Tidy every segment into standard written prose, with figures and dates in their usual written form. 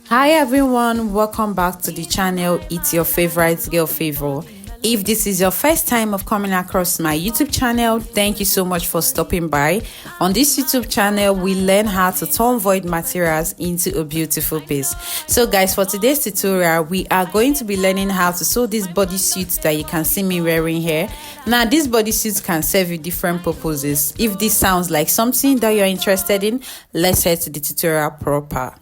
Hi everyone, welcome back to the channel. It's your favorite girl Favor. If this is your first time of coming across my YouTube channel, thank you so much for stopping by. On this YouTube channel, we learn how to turn void materials into a beautiful piece. So guys, for today's tutorial, we are going to be learning how to sew this bodysuit that you can see me wearing here. Now, these bodysuits can serve you different purposes. If this sounds like something that you're interested in, let's head to the tutorial proper.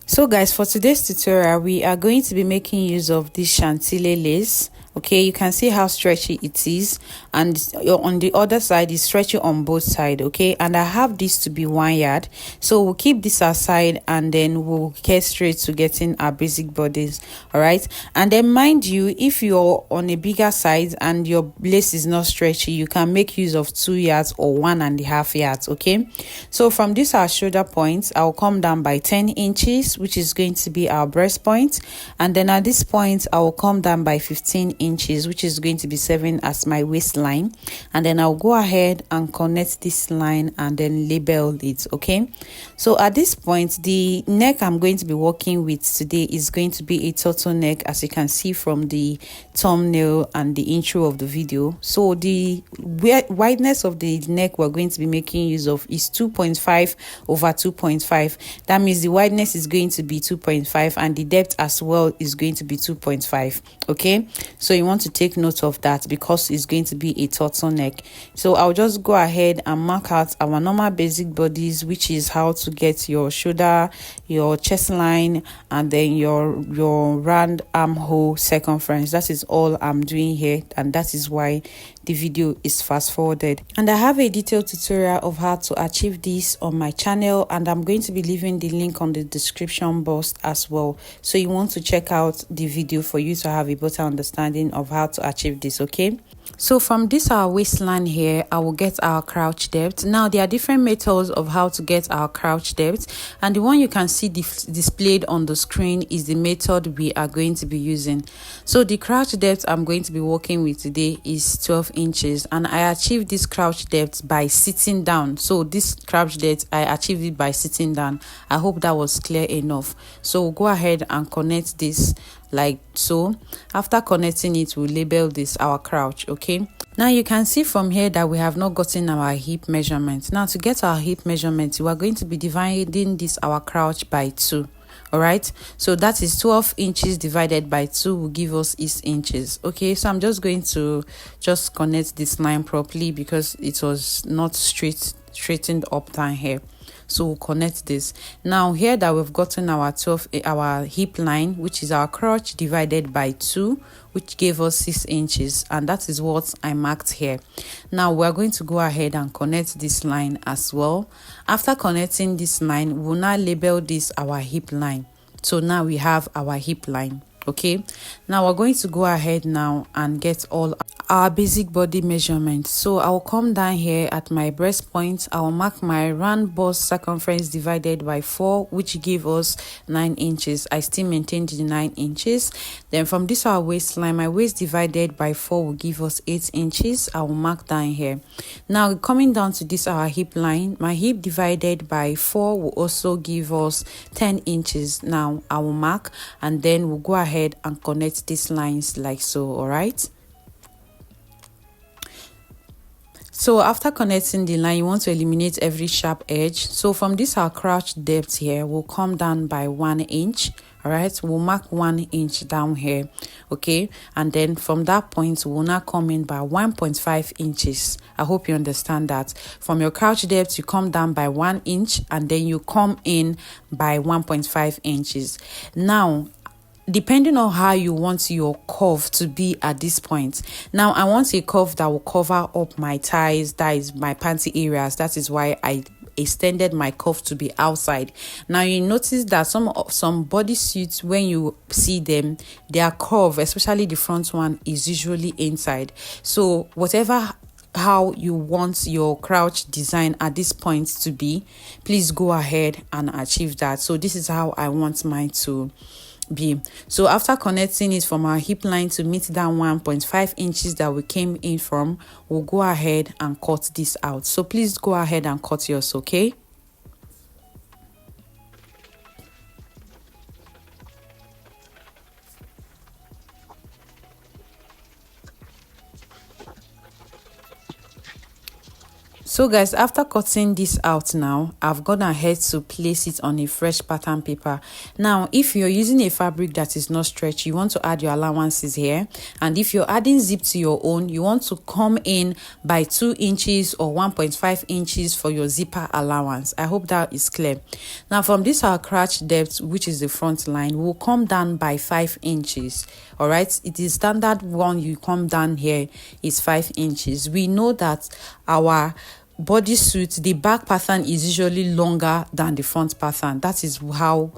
So guys, for today's tutorial, we are going to be making use of this chantilly lace. Okay, you can see how stretchy it is, and on the other side is stretchy on both sides. Okay, and I have this to be 1 yard, so we'll keep this aside and then we'll get straight to getting our basic bodice. All right, and then mind you, if you're on a bigger size and your lace is not stretchy, you can make use of 2 yards or 1.5 yards. Okay, so from this our shoulder point, I'll come down by 10 inches, which is going to be our breast point, and then at this point I will come down by 15 inches, which is going to be 7 as my waistline, and then I'll go ahead and connect this line and then label it. Okay, so at this point, the neck I'm going to be working with today is going to be a turtleneck, as you can see from the thumbnail and the intro of the video. So the wideness of the neck we're going to be making use of is 2.5 over 2.5. That means the wideness is going to be 2.5 and the depth as well is going to be 2.5. okay, so you want to take note of that because it's going to be a turtleneck. So I'll just go ahead and mark out our normal basic bodies, which is how to get your shoulder, your chest line, and then your round armhole circumference. That is all I'm doing here, and that is why the video is fast forwarded. And I have a detailed tutorial of how to achieve this on my channel, and I'm going to be leaving the link on the description box as well, so you want to check out the video for you to have a better understanding of how to achieve this. Okay, so from this our waistline here, I will get our crouch depth. Now there are different methods of how to get our crouch depth, and the one you can see displayed on the screen is the method we are going to be using. So the crouch depth I'm going to be working with today is 12 inches, and I achieved this crouch depth by sitting down. So this crouch depth I achieved it by sitting down. I hope that was clear enough. So we'll go ahead and connect this like so. After connecting it, we'll label this our crouch. Okay, now you can see from here that we have not gotten our hip measurement. Now to get our hip measurement, we are going to be dividing this our crouch by 2. All right, so that is 12 inches divided by 2 will give us 6 inches. Okay, so I'm just going to just connect this line properly because it was not straightened up down here. So we'll connect this. Now here that we've gotten our hip line, which is our crotch divided by 2, which gave us 6 inches, and that is what I marked here. Now we're going to go ahead and connect this line as well. After connecting this line, we'll now label this our hip line. So now we have our hip line. Okay, now we're going to go ahead now and get all our basic body measurement. So I'll come down here at my breast point. I'll mark my round bust circumference divided by 4, which gave us 9 inches. I still maintained the 9 inches. Then from this our waistline, my waist divided by 4 will give us 8 inches. I will mark down here. Now coming down to this our hip line, my hip divided by 4 will also give us 10 inches. Now I will mark, and then we'll go ahead and connect these lines like so. All right, so after connecting the line, you want to eliminate every sharp edge. So from this our crouch depth here, we'll come down by 1 inch. All right, we'll mark 1 inch down here. Okay, and then from that point we'll now come in by 1.5 inches. I hope you understand that. From your crouch depth, you come down by 1 inch, and then you come in by 1.5 inches. Now depending on how you want your curve to be at this point. Now I want a curve that will cover up my thighs, that is my panty areas. That is why I extended my cuff to be outside. Now you notice that some bodysuits, when you see them, their curve, especially the front one, is usually inside. So whatever how you want your crouch design at this point to be, please go ahead and achieve that. So this is how I want mine to beam. So after connecting it from our hip line to meet that 1.5 inches that we came in from, we'll go ahead and cut this out. So please go ahead and cut yours, okay? So guys, after cutting this out now, I've gone ahead to place it on a fresh pattern paper. Now, if you're using a fabric that is not stretchy, you want to add your allowances here. And if you're adding zip to your own, you want to come in by 2 inches or 1.5 inches for your zipper allowance. I hope that is clear. Now, from this our crotch depth, which is the front line, we'll come down by 5 inches. All right, it is standard one. You come down here is 5 inches. We know that our bodysuit, the back pattern is usually longer than the front pattern. That is how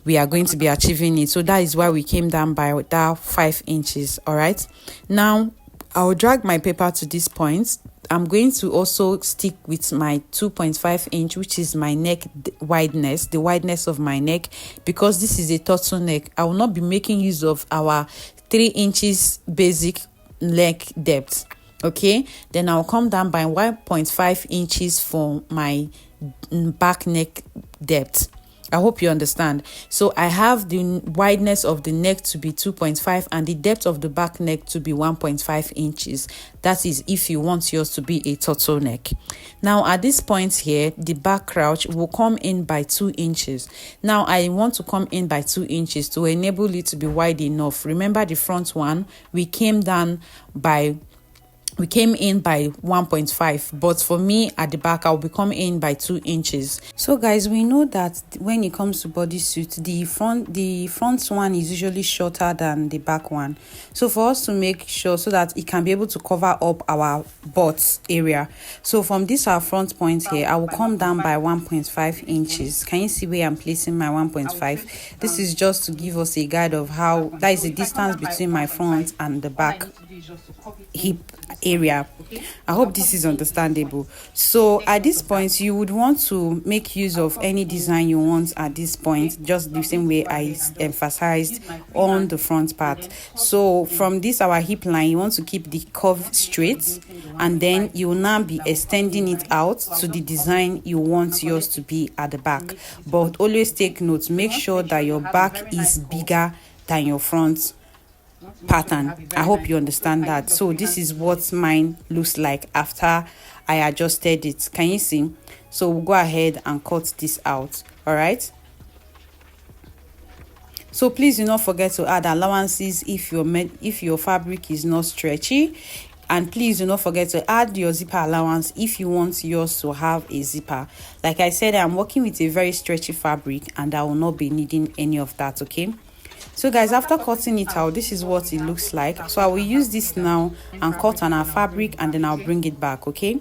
we are going to be achieving it. So that is why we came down by that 5 inches. All right, now I'll drag my paper to this point. I'm going to also stick with my 2.5 inch, which is my neck wideness, the wideness of my neck, because this is a turtleneck. I will not be making use of our 3 inches basic neck depth. Okay, then I'll come down by 1.5 inches for my back neck depth. I hope you understand. So I have the wideness of the neck to be 2.5 and the depth of the back neck to be 1.5 inches. That is if you want yours to be a turtleneck. Now at this point here, the back crouch will come in by 2 inches. Now I want to come in by 2 inches to enable it to be wide enough. Remember the front one, we came in by 1.5, but for me at the back I'll be coming in by 2 inches. So guys, we know that when it comes to bodysuit, the front one is usually shorter than the back one. So for us to make sure so that it can be able to cover up our butt area, so from this our front point here, I will come down by 1.5 inches. Can you see where I'm placing my 1.5? This is just to give us a guide of how that is the distance between my front and the back hip area. I hope this is understandable. So at this point, you would want to make use of any design you want at this point, just the same way I emphasized on the front part. So from this our hip line, you want to keep the curve straight, and then you will now be extending it out to the design you want yours to be at the back. But always take note, make sure that your back is bigger than your front pattern. I hope you understand that. So this is what mine looks like after I adjusted it. Can you see? So we'll go ahead and cut this out. All right, so please do not forget to add allowances if your fabric is not stretchy, and please do not forget to add your zipper allowance if you want yours to have a zipper. Like I said, I'm working with a very stretchy fabric and I will not be needing any of that. Okay, so guys, after cutting it out, this is what it looks like. So I will use this now and cut on our fabric, and then I'll bring it back. Okay,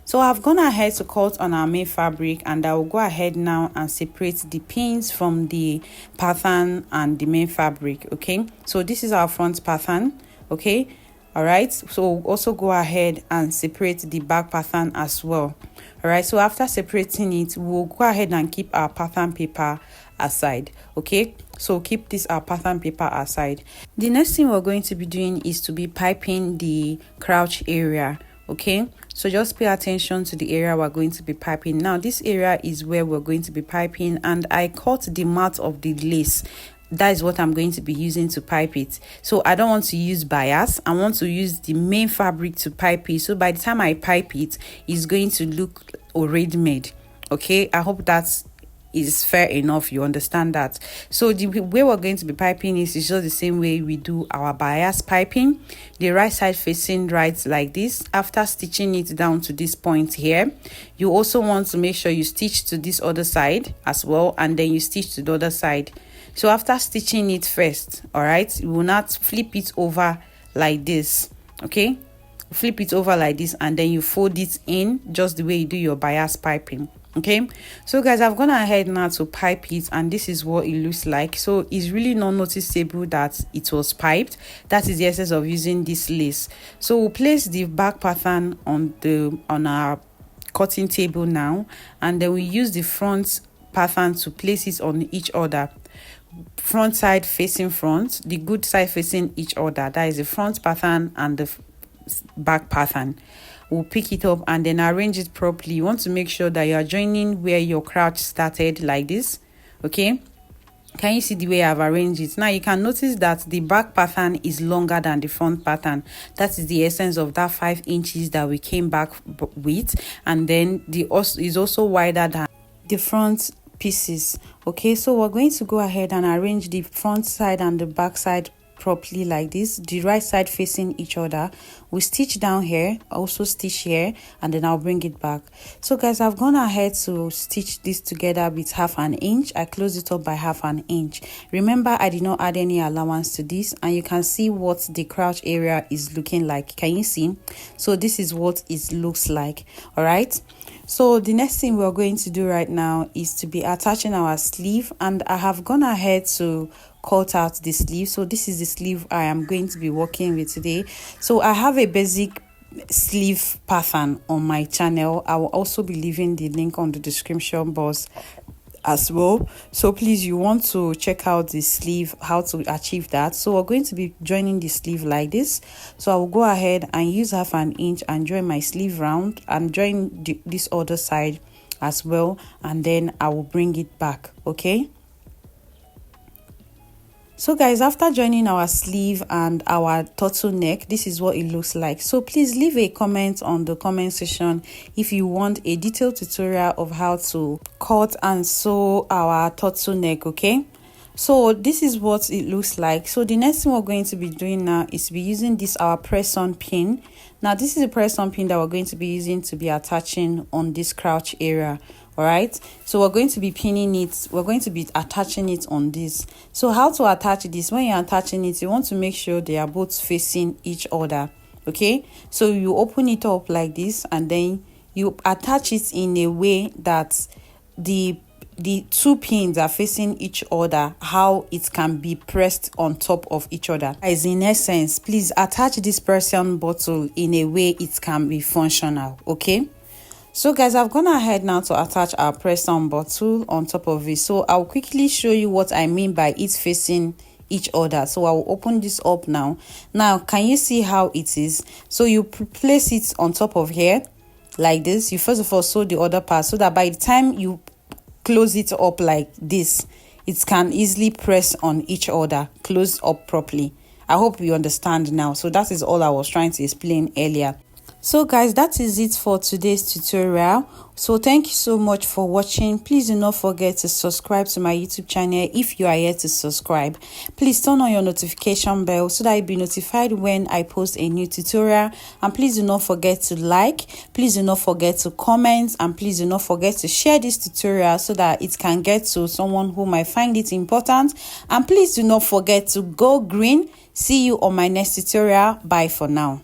so I've gone ahead to cut on our main fabric, and I will go ahead now and separate the pins from the pattern and the main fabric. Okay, so this is our front pattern. Okay, all right, so we'll also go ahead and separate the back pattern as well. All right, so after separating it, we'll go ahead and keep our pattern paper aside. Okay, so keep this our pattern paper aside. The next thing we're going to be doing is to be piping the crotch area. Okay, so just pay attention to the area we're going to be piping. Now this area is where we're going to be piping, and I cut the mat of the lace. That is what I'm going to be using to pipe it. So I don't want to use bias. I want to use the main fabric to pipe it. So by the time I pipe it, it's going to look already made. Okay, I hope that's is fair enough. You understand that? So the way we're going to be piping is just the same way we do our bias piping. The right side facing right like this. After stitching it down to this point here, you also want to make sure you stitch to this other side as well, and then you stitch to the other side. So after stitching it first, all right, you will not flip it over like this. Okay, flip it over like this, and then you fold it in just the way you do your bias piping. Okay, so guys, I've gone ahead now to pipe it, and this is what it looks like. So it's really not noticeable that it was piped. That is the essence of using this lace. So we'll place the back pattern on our cutting table now, and then we use the front pattern to place it on each other. Front side facing front, the good side facing each other. That is the front pattern and the back pattern. We'll pick it up and then arrange it properly. You want to make sure that you are joining where your crotch started, like this. Okay, can you see the way I've arranged it? Now you can notice that the back pattern is longer than the front pattern. That is the essence of that 5 inches that we came back with, and then the is also wider than the front pieces. Okay, so we're going to go ahead and arrange the front side and the back side properly, like this, the right side facing each other. We stitch down here, also stitch here, and then I'll bring it back. So guys, I've gone ahead to stitch this together with 1/2 inch. I closed it up by 1/2 inch. Remember, I did not add any allowance to this, and you can see what the crotch area is looking like. Can you see? So this is what it looks like. All right, so the next thing we're going to do right now is to be attaching our sleeve, and I have gone ahead to cut out the sleeve. So this is the sleeve I am going to be working with today. So I have a basic sleeve pattern on my channel. I will also be leaving the link on the description box as well, so please, you want to check out the sleeve, how to achieve that. So we're going to be joining the sleeve like this. So I will go ahead and use 1/2 inch and join my sleeve round and join this other side as well, and then I will bring it back. Okay, so guys, after joining our sleeve and our turtleneck, this is what it looks like. So please leave a comment on the comment section if you want a detailed tutorial of how to cut and sew our turtleneck. Okay, so this is what it looks like. So the next thing we're going to be doing now is to be using this, our press-on pin. Now this is a press-on pin that we're going to be using to be attaching on this crotch area. All right, so we're going to be pinning it, we're going to be attaching it on this. So how to attach this? When you're attaching it, you want to make sure they are both facing each other. Okay, so you open it up like this, and then you attach it in a way that the 2 pins are facing each other, how it can be pressed on top of each other. As in essence, please attach this press-on bottle in a way it can be functional. Okay, so guys, I've gone ahead now to attach our press-on bottle on top of it. So I'll quickly show you what I mean by it facing each other. So I will open this up now. Now can you see how it is? So you place it on top of here like this. You first of all sew the other part so that by the time you close it up like this, it can easily press on each other, close up properly. I hope you understand now. So that is all I was trying to explain earlier. So guys, that is it for today's tutorial. So thank you so much for watching. Please do not forget to subscribe to my YouTube channel if you are yet to subscribe. Please turn on your notification bell so that you'll be notified when I post a new tutorial. And please do not forget to like, please do not forget to comment, and please do not forget to share this tutorial so that it can get to someone who might find it important. And please do not forget to go green. See you on my next tutorial. Bye for now.